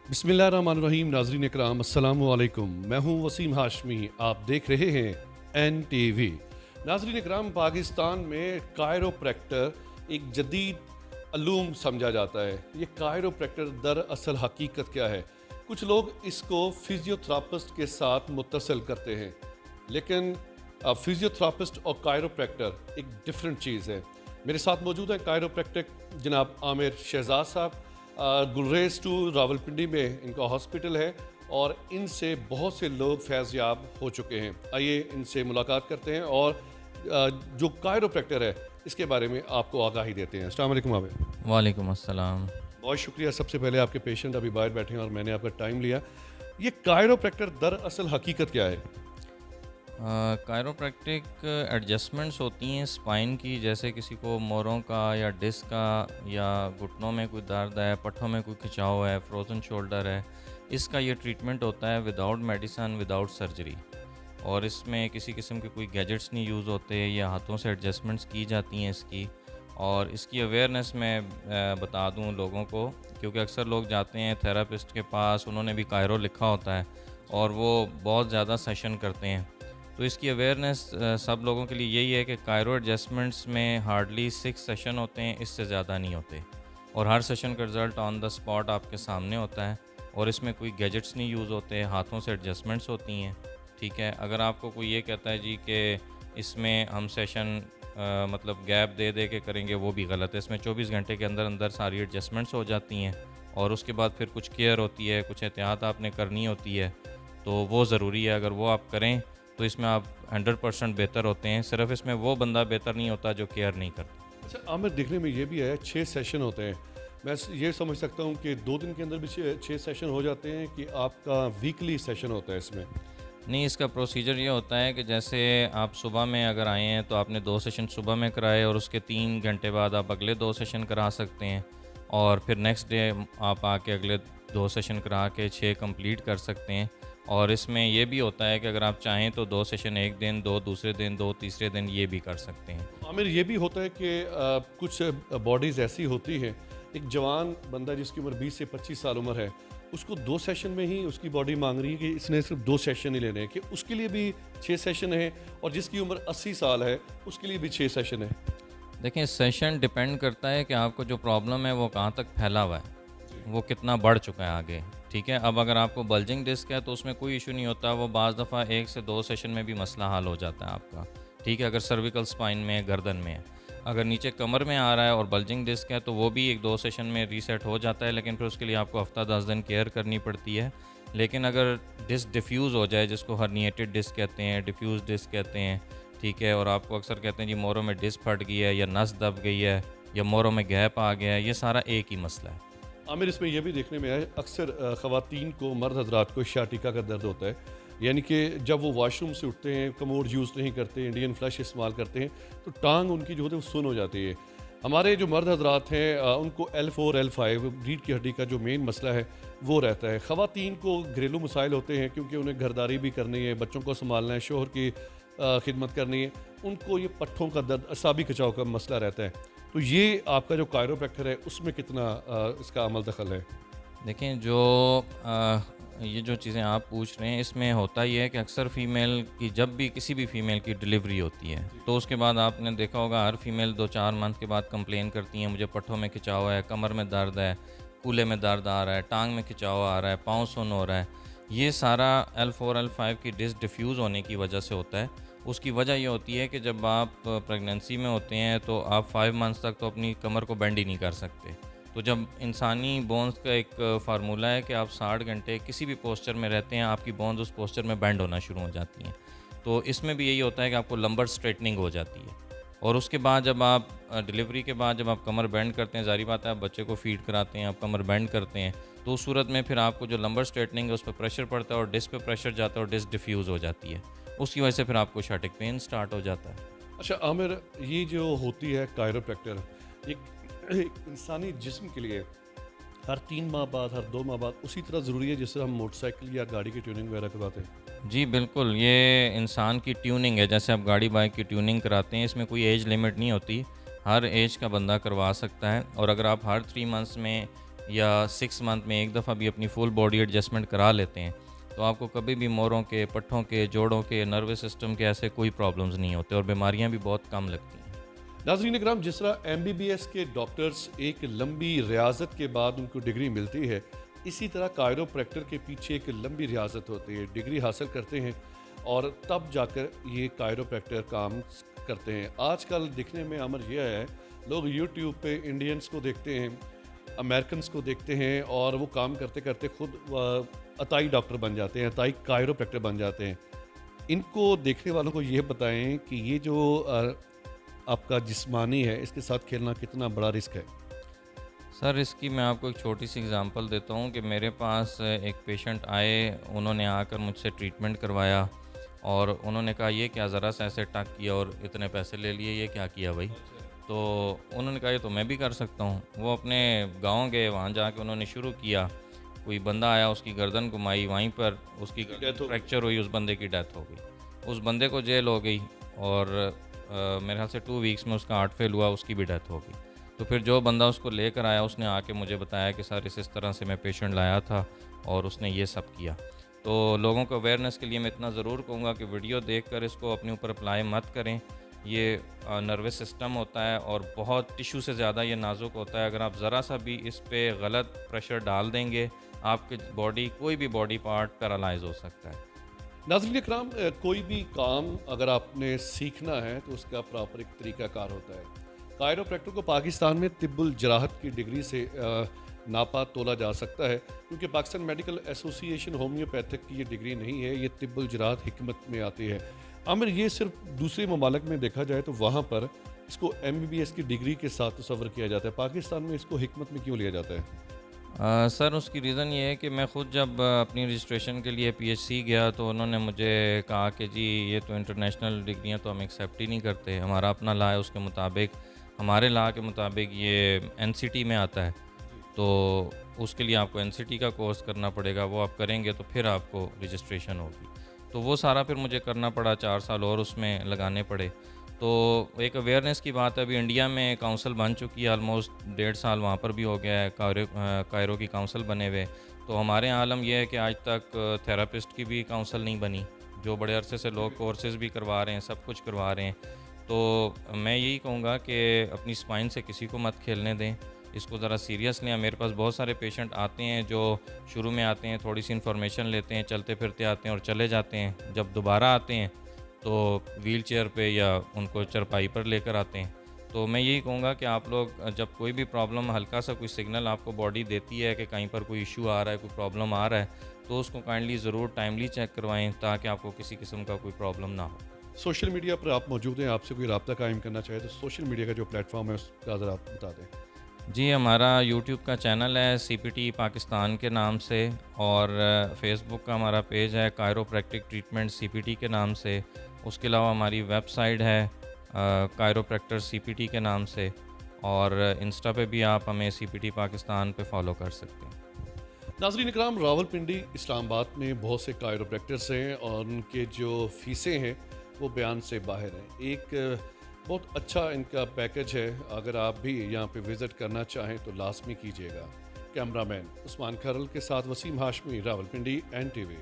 बिस्मिल्लाहिर्रहमानिर्रहीम। नाज़रीन इकराम, अस्सलामु अलैकुम। मैं हूँ वसीम हाशमी, आप देख रहे हैं NTV। नाज़रीन इकराम, पाकिस्तान में कायरोप्रैक्टर एक जदीद अल्लूम समझा जाता है। ये कायरोप्रैक्टर दरअसल हकीकत क्या है? कुछ लोग इसको फिजियोथेरापिस्ट के साथ मुत्तसिल करते हैं, लेकिन फिजियोथेरापिस्ट और कायरोप्रैक्टर एक डिफरेंट चीज़ है। मेरे साथ मौजूद है कायरोप्रैक्टर जनाब आमिर शहजाद साहब। गुलरेज टू रावलपिंडी में इनका हॉस्पिटल है और इनसे बहुत से लोग फैज़याब हो चुके हैं। आइए इनसे मुलाकात करते हैं और जो कायरोप्रैक्टर है इसके बारे में आपको आगाही देते हैं। अस्सलाम वालेकुम आमिर। वालेकुम अस्सलाम। बहुत शुक्रिया, सबसे पहले आपके पेशेंट अभी बाहर बैठे हैं और मैंने आपका टाइम लिया। ये कायरोप्रैक्टर दरअसल हकीकत क्या है? कायरोप्रैक्टिक एडजस्टमेंट्स होती हैं स्पाइन की, जैसे किसी को मोरों का या डिस्क का या घुटनों में कोई दर्द है, पट्ठों में कोई खिंचाव है, फ्रोज़न शोल्डर है। इसका ये ट्रीटमेंट होता है विदाउट मेडिसन, विदाउट सर्जरी, और इसमें किसी किस्म के कोई गैजेट्स नहीं यूज़ होते, या हाथों से एडजस्टमेंट्स की जाती हैं इसकी। और इसकी अवेयरनेस मैं बता दूं लोगों को, क्योंकि अक्सर लोग जाते हैं थेरापिस्ट के पास, उन्होंने भी कायरो लिखा होता है और वो बहुत ज़्यादा सेशन करते हैं। तो इसकी अवेयरनेस सब लोगों के लिए यही है कि कायरो एडजस्टमेंट्स में हार्डली 6 सेशन होते हैं, इससे ज़्यादा नहीं होते, और हर सेशन का रिज़ल्ट ऑन द स्पॉट आपके सामने होता है, और इसमें कोई गैजेट्स नहीं यूज़ होते, हाथों से एडजस्टमेंट्स होती हैं। ठीक है, अगर आपको कोई ये कहता है जी कि इसमें हम सेशन मतलब गैप दे दे के करेंगे, वो भी गलत है। इसमें 24 घंटे के अंदर अंदर सारी एडजस्टमेंट्स हो जाती हैं, और उसके बाद फिर कुछ केयर होती है, कुछ एहतियात आपने करनी होती है, तो वो ज़रूरी है। अगर वो आप करें तो इसमें आप 100% बेहतर होते हैं। सिर्फ इसमें वो बंदा बेहतर नहीं होता जो केयर नहीं करता। अच्छा आमिर, देखने में ये भी है 6 सेशन होते हैं। मैं ये समझ सकता हूँ कि 2 दिन के अंदर भी 6 सेशन हो जाते हैं कि आपका वीकली सेशन होता है इसमें? नहीं, इसका प्रोसीजर ये होता है कि जैसे आप सुबह में अगर आए हैं तो आपने 2 सेशन सुबह में कराए, और उसके 3 घंटे बाद आप अगले 2 सेशन करा सकते हैं, और फिर नेक्स्ट डे आप आके अगले 2 सेशन करा के 6 कंप्लीट कर सकते हैं। और इसमें ये भी होता है कि अगर आप चाहें तो 2 सेशन एक दिन, 2 दूसरे दिन, 2 तीसरे दिन, ये भी कर सकते हैं। आमिर, ये भी होता है कि कुछ बॉडीज़ ऐसी होती हैं, एक जवान बंदा जिसकी उम्र 20 से 25 साल उम्र है, उसको 2 सेशन में ही उसकी बॉडी मांग रही है कि इसने सिर्फ 2 सेशन ही लेने हैं, कि उसके लिए भी 6 सेशन है, और जिसकी उम्र 80 साल है उसके लिए भी 6 सेशन है? देखिए, सेशन डिपेंड करता है कि आपको जो प्रॉब्लम है वो कहाँ तक फैला हुआ है, वो कितना बढ़ चुका है आगे। ठीक है, अब अगर आपको बल्जिंग डिस्क है तो उसमें कोई इशू नहीं होता, वो बाज़ दफ़ा 1 से 2 सेशन में भी मसला हल हो जाता है आपका। ठीक है, अगर सर्विकल स्पाइन में है, गर्दन में है। अगर नीचे कमर में आ रहा है और बल्जिंग डिस्क है तो वो भी 1-2 सेशन में रीसेट हो जाता है, लेकिन फिर उसके लिए आपको हफ़्ता 10 दिन केयर करनी पड़ती है। लेकिन अगर डिस्क डिफ्यूज़ हो जाए, जिसको हर्निएटेड डिस्क कहते हैं, डिफ्यूज़ डिस्क कहते हैं, ठीक है, और आपको अक्सर कहते हैं जी मोरों में डिस्क फट गई है, या नस दब गई है, या मोरों में गैप आ गया है, ये सारा एक ही मसला है। आमिर, इसमें यह भी देखने में आया अक्सर ख़वातीन को, मर्द हजरात को शाटिका का दर्द होता है, यानी कि जब वो वॉशरूम से उठते हैं, कमोड यूज़ नहीं करते, इंडियन फ्लश इस्तेमाल करते हैं, तो टांग उनकी जो होती है वो सुन हो जाती है। हमारे जो मर्द हजरात हैं उनको L4 L5 रीढ़ की हड्डी का जो मेन मसला है वो रहता है। ख़वातीन को घरेलू मसाइल होते हैं क्योंकि उन्हें घरदारी भी करनी है, बच्चों को संभालना है, शोहर की खिदमत करनी है, उनको ये पट्ठों का दर्द, असाबी खिंचाव का मसला रहता है। तो ये आपका जो कायरोप्रैक्टर है उसमें कितना इसका अमल दखल है? देखें, जो ये जो चीज़ें आप पूछ रहे हैं, इसमें होता ये है कि अक्सर फ़ीमेल की, जब भी किसी भी फ़ीमेल की डिलीवरी होती है तो उसके बाद आपने देखा होगा हर फीमेल 2-4 मंथ के बाद कंप्लेन करती हैं, मुझे पट्ठों में खिंचाव है, कमर में दर्द है, कूल्हे में दर्द आ रहा है, टांग में खिंचाव आ रहा है, पाँव सुन्न हो रहा है। ये सारा L4 L5 की डिस्क डिफ्यूज़ होने की वजह से होता है। उसकी वजह ये होती है कि जब आप प्रेगनेंसी में होते हैं तो आप 5 मंथ्स तक तो अपनी कमर को बेंड ही नहीं कर सकते। तो जब इंसानी बोन्स का एक फार्मूला है कि आप 60 घंटे किसी भी पोस्चर में रहते हैं, आपकी बोन्स उस पोस्चर में बेंड होना शुरू हो जाती हैं। तो इसमें भी यही होता है कि आपको लंबर स्ट्रेटनिंग हो जाती है, और उसके बाद जब आप डिलीवरी के बाद जब आप कमर बेंड करते हैं, ज़ाहिर बात है आप बच्चे को फीड कराते हैं, आप कमर बेंड करते हैं, तो उस सूरत में फिर आपको जो लंबर स्ट्रेटनिंग है उस पर प्रेशर पड़ता है, और डिस्क पे प्रेशर जाता है, और डिस्क डिफ्यूज़ हो जाती है। उसकी वजह से फिर आपको शार्टिक पेन स्टार्ट हो जाता है। अच्छा आमिर, ये जो होती है कायरोप्रैक्टर, एक एक इंसानी जिस्म के लिए हर 3 माह बाद, हर 2 माह बाद उसी तरह ज़रूरी है जैसे हम मोटरसाइकिल या गाड़ी की ट्यूनिंग वगैरह करवाते हैं? जी बिल्कुल, ये इंसान की ट्यूनिंग है, जैसे आप गाड़ी बाइक की ट्यूनिंग कराते हैं, इसमें कोई एज लिमिट नहीं होती, हर एज का बंदा करवा सकता है। और अगर आप हर 3 मंथ्स में या 6 मंथ में एक दफ़ा भी अपनी फुल बॉडी एडजस्टमेंट करा लेते हैं तो आपको कभी भी मोरों के, पट्ठों के, जोड़ों के, नर्वस सिस्टम के ऐसे कोई प्रॉब्लम्स नहीं होते और बीमारियां भी बहुत कम लगती हैं। नाज़रीन इकराम, जिस तरह MBBS के डॉक्टर्स एक लंबी रियाजत के बाद उनको डिग्री मिलती है, इसी तरह कायरोप्रैक्टर के पीछे एक लंबी रियाजत होती है, डिग्री हासिल करते हैं और तब जाकर ये कायरोप्रैक्टर काम करते हैं। आजकल दिखने में अमर यह है, लोग यूट्यूब पे इंडियंस को देखते हैं, अमेरिकन्स को देखते हैं और वो काम करते करते खुद अताई डॉक्टर बन जाते हैं, अताई कायरोप्रैक्टर बन जाते हैं। इनको देखने वालों को ये बताएं कि ये जो आपका जिस्मानी है, इसके साथ खेलना कितना बड़ा रिस्क है। सर इसकी मैं आपको एक छोटी सी एग्जांपल देता हूँ कि मेरे पास एक पेशेंट आए, उन्होंने आकर मुझसे ट्रीटमेंट करवाया और उन्होंने कहा ये क्या, ज़रा सा ऐसे टक किया और इतने पैसे ले लिए, ये क्या किया भाई। तो उन्होंने कहा ये तो मैं भी कर सकता हूँ। वो अपने गांव गए, वहाँ जाके उन्होंने शुरू किया। कोई बंदा आया, उसकी गर्दन घुमाई, वहीं पर उसकी गर्दन फ्रैक्चर हुई, उस बंदे की डेथ हो गई। उस बंदे को जेल हो गई और मेरे ख्याल से 2 वीक्स में उसका हार्ट फेल हुआ, उसकी भी डेथ हो गई। तो फिर जो बंदा उसको लेकर आया, उसने आके मुझे बताया कि सर इस तरह से मैं पेशेंट लाया था और उसने ये सब किया। तो लोगों को अवेयरनेस के लिए मैं इतना ज़रूर कहूँगा कि वीडियो देखकर इसको अपने ऊपर अप्लाई मत करें। ये नर्वस सिस्टम होता है और बहुत टिश्यू से ज़्यादा ये नाजुक होता है। अगर आप ज़रा सा भी इस पे गलत प्रेशर डाल देंगे, आपकी बॉडी, कोई भी बॉडी पार्ट पैरालाइज हो सकता है। नाज़रीन इकराम, कोई भी काम अगर आपने सीखना है तो उसका प्रॉपर एक तरीक़ाकार होता है। कायरोप्रैक्टर को पाकिस्तान में तिब्बुल जराहत की डिग्री से नापा तोला जा सकता है, क्योंकि पाकिस्तान मेडिकल एसोसिएशन होम्योपैथिक की ये डिग्री नहीं है, ये तिब्बुल जराहत हिकमत में आती है। आमिर, ये सिर्फ दूसरे ममालिक में देखा जाए तो वहाँ पर इसको MBBS की डिग्री के साथ तस्वर किया जाता है, पाकिस्तान में इसको हिकमत में क्यों लिया जाता है? सर उसकी रीज़न ये है कि मैं ख़ुद जब अपनी रजिस्ट्रेशन के लिए PHC गया तो उन्होंने मुझे कहा कि जी ये तो इंटरनेशनल डिग्रियां तो हम एक्सेप्ट ही नहीं करते, हमारा अपना लॉ है, उसके मुताबिक, हमारे लॉ के मुताबिक ये NCT में आता है, तो उसके लिए आपको NCT का कोर्स करना पड़ेगा, वो आप करेंगे तो फिर आपको रजिस्ट्रेशन होगी। तो वो सारा फिर मुझे करना पड़ा, 4 साल और उसमें लगाने पड़े। तो एक अवेयरनेस की बात है, अभी इंडिया में काउंसिल बन चुकी है, ऑलमोस्ट 1.5 साल वहाँ पर भी हो गया है, कायरो की काउंसिल बने हुए। तो हमारे आलम यह है कि आज तक थेरापिस्ट की भी काउंसिल नहीं बनी, जो बड़े अरसे से लोग कोर्सेज भी करवा रहे हैं, सब कुछ करवा रहे हैं। तो मैं यही कहूँगा कि अपनी स्पाइन से किसी को मत खेलने दें, इसको ज़रा सीरियस लें। मेरे पास बहुत सारे पेशेंट आते हैं जो शुरू में आते हैं, थोड़ी सी इन्फॉर्मेशन लेते हैं, चलते फिरते आते हैं और चले जाते हैं। जब दोबारा आते हैं तो व्हील चेयर पे या उनको चरपाई पर लेकर आते हैं। तो मैं यही कहूँगा कि आप लोग जब कोई भी प्रॉब्लम, हल्का सा कोई सिग्नल आपको बॉडी देती है कि कहीं पर कोई इशू आ रहा है, कोई प्रॉब्लम आ रहा है, तो उसको काइंडली ज़रूर टाइमली चेक करवाएं ताकि आपको किसी किस्म का कोई प्रॉब्लम ना हो। सोशल मीडिया पर आप मौजूद हैं, आपसे कोई रब्ता कायम करना चाहे तो सोशल मीडिया का जो प्लेटफॉर्म है उसका ज़रा आप बता दें। जी, हमारा यूट्यूब का चैनल है CPT पाकिस्तान के नाम से, और फेसबुक का हमारा पेज है कायरोप्रैक्टिक ट्रीटमेंट CPT के नाम से। उसके अलावा हमारी वेबसाइट है कायरोप्रैक्टर CPT के नाम से, और इंस्टा पे भी आप हमें CPT पाकिस्तान पे फॉलो कर सकते हैं। नाज़रीन इकराम, रावलपिंडी, इस्लामाबाद में बहुत से कायरोप्रैक्टर्स हैं और उनके जो फ़ीसें हैं वो बयान से बाहर हैं। एक बहुत अच्छा इनका पैकेज है, अगर आप भी यहाँ पे विज़िट करना चाहें तो लाज़मी कीजिएगा। कैमरामैन उस्मान खरल के साथ वसीम हाशमी, रावलपिंडी, NTV।